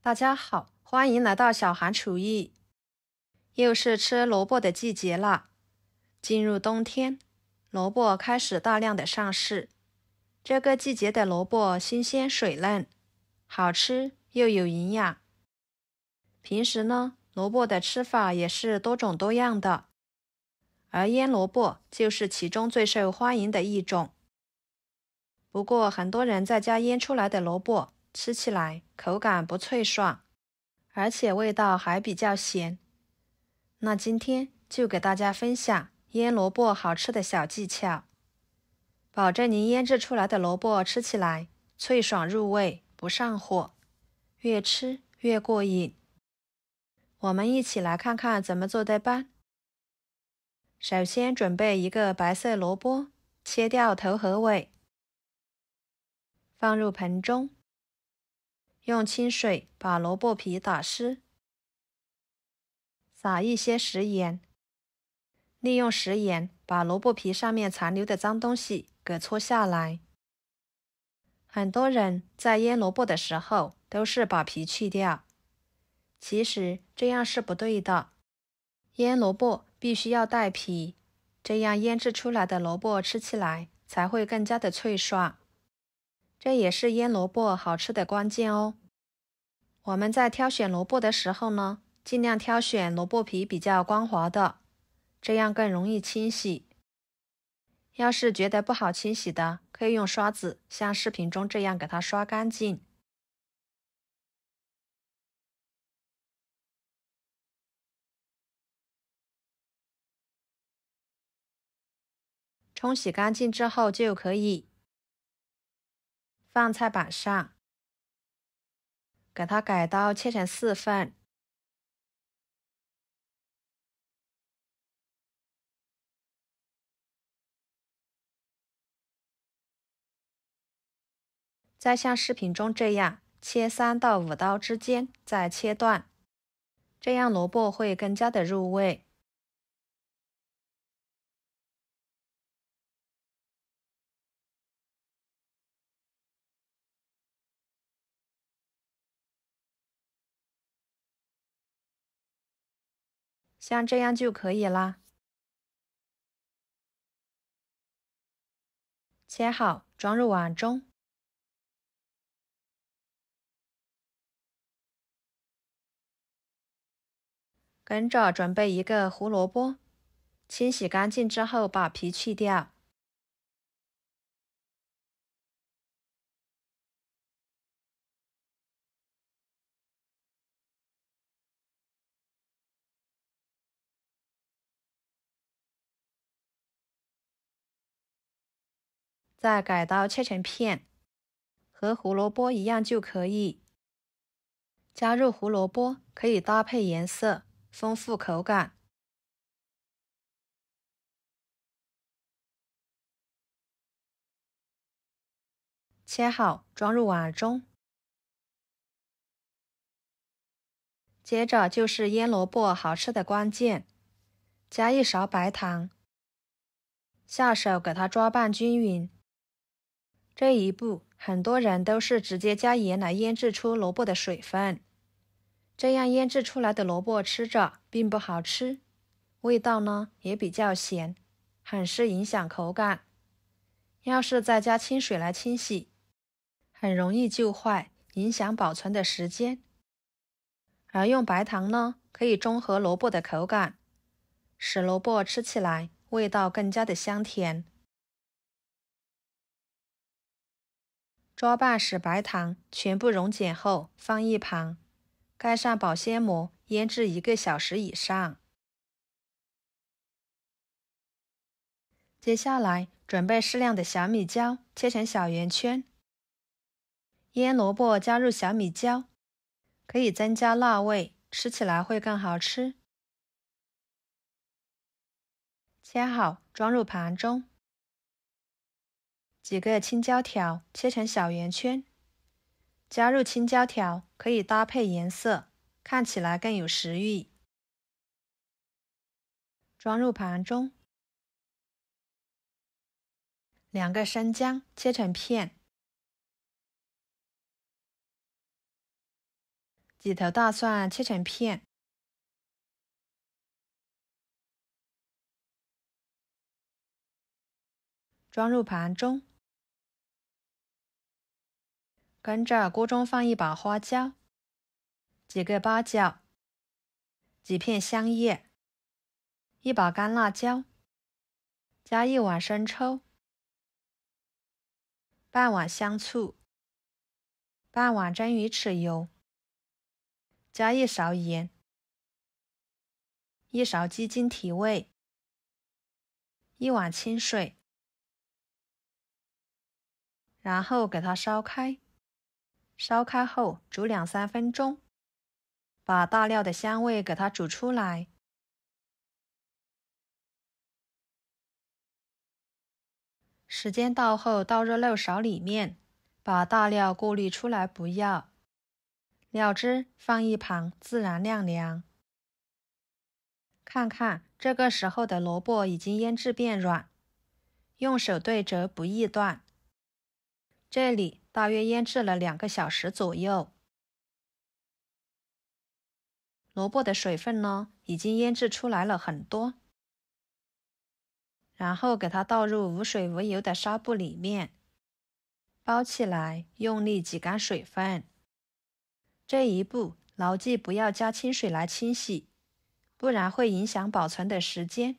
大家好，欢迎来到小韩厨艺。又是吃萝卜的季节了。进入冬天，萝卜开始大量的上市。这个季节的萝卜新鲜水嫩，好吃又有营养。平时呢，萝卜的吃法也是多种多样的，而腌萝卜就是其中最受欢迎的一种。不过很多人在家腌出来的萝卜吃起来口感不脆爽，而且味道还比较咸。那今天就给大家分享腌萝卜好吃的小技巧，保证您腌制出来的萝卜吃起来脆爽入味，不上火，越吃越过瘾。我们一起来看看怎么做的吧。首先准备一个白色萝卜，切掉头和尾，放入盆中，用清水把萝卜皮打湿，撒一些食盐，利用食盐把萝卜皮上面残留的脏东西给搓下来。很多人在腌萝卜的时候都是把皮去掉，其实这样是不对的。腌萝卜必须要带皮，这样腌制出来的萝卜吃起来才会更加的脆爽。这也是腌萝卜好吃的关键哦。我们在挑选萝卜的时候呢，尽量挑选萝卜皮比较光滑的，这样更容易清洗。要是觉得不好清洗的，可以用刷子像视频中这样给它刷干净。冲洗干净之后就可以放菜板上，给它改刀切成4份。再像视频中这样切3到5刀之间再切断，这样萝卜会更加的入味。像这样就可以啦。切好，装入碗中。跟着准备一个胡萝卜，清洗干净之后把皮去掉。再改刀切成片，和胡萝卜一样就可以。加入胡萝卜可以搭配颜色，丰富口感。切好，装入碗中。接着就是腌萝卜好吃的关键，加1勺白糖，下手给它抓拌均匀。这一步很多人都是直接加盐来腌制出萝卜的水分，这样腌制出来的萝卜吃着并不好吃，味道呢也比较咸，很是影响口感。要是再加清水来清洗，很容易就坏，影响保存的时间。而用白糖呢，可以中和萝卜的口感，使萝卜吃起来味道更加的香甜。抓拌使白糖全部溶解后放一旁，盖上保鲜膜，腌制1个小时以上。接下来准备适量的小米椒，切成小圆圈。腌萝卜加入小米椒，可以增加辣味，吃起来会更好吃。切好，装入盘中。几个青椒条切成小圆圈，加入青椒条可以搭配颜色，看起来更有食欲。装入盘中。2个生姜切成片，几头大蒜切成片，装入盘中。跟着锅中放一把花椒，几个八角，几片香叶，一把干辣椒，加1碗生抽，半碗香醋，半碗蒸鱼豉油，加1勺盐，1勺鸡精提味，1碗清水，然后给它烧开。烧开后煮2-3分钟，把大料的香味给它煮出来。时间到后倒入漏勺里面，把大料过滤出来不要。料汁放一旁自然晾凉。看看这个时候的萝卜已经腌制变软，用手对折不易断。这里大约腌制了2个小时左右。萝卜的水分呢，已经腌制出来了很多。然后给它倒入无水无油的纱布里面，包起来，用力挤干水分。这一步牢记不要加清水来清洗，不然会影响保存的时间。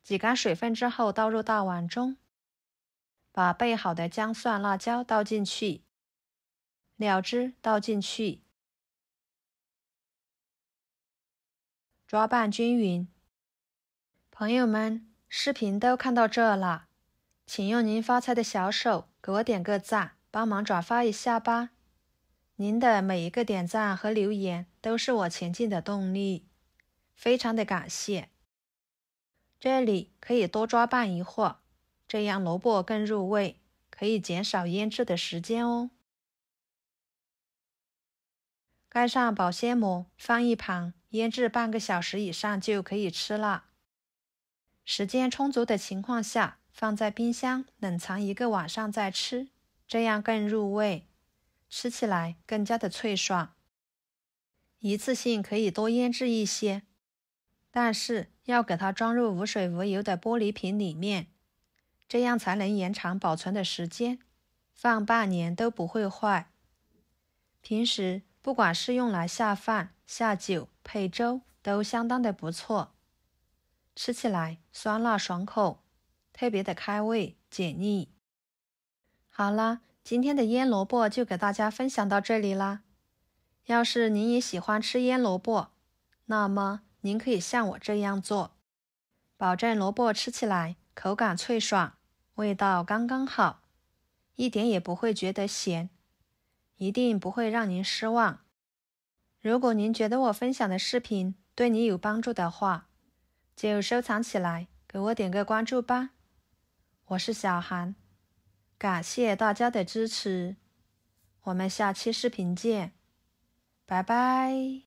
挤干水分之后倒入大碗中，把备好的姜蒜辣椒倒进去，料汁倒进去，抓拌均匀。朋友们，视频都看到这了，请用您发财的小手给我点个赞，帮忙转发一下吧。您的每一个点赞和留言都是我前进的动力，非常的感谢。这里可以多抓拌一会儿，这样萝卜更入味，可以减少腌制的时间哦。盖上保鲜膜，放一旁，腌制半个小时以上就可以吃了。时间充足的情况下，放在冰箱冷藏1个晚上再吃，这样更入味，吃起来更加的脆爽。一次性可以多腌制一些，但是要给它装入无水无油的玻璃瓶里面，这样才能延长保存的时间，放半年都不会坏。平时不管是用来下饭、下酒、配粥，都相当的不错。吃起来酸辣爽口，特别的开胃解腻。好啦，今天的腌萝卜就给大家分享到这里啦。要是您也喜欢吃腌萝卜，那么您可以像我这样做，保证萝卜吃起来口感脆爽，味道刚刚好，一点也不会觉得咸，一定不会让您失望。如果您觉得我分享的视频对你有帮助的话，就收藏起来，给我点个关注吧。我是小韩，感谢大家的支持，我们下期视频见，拜拜。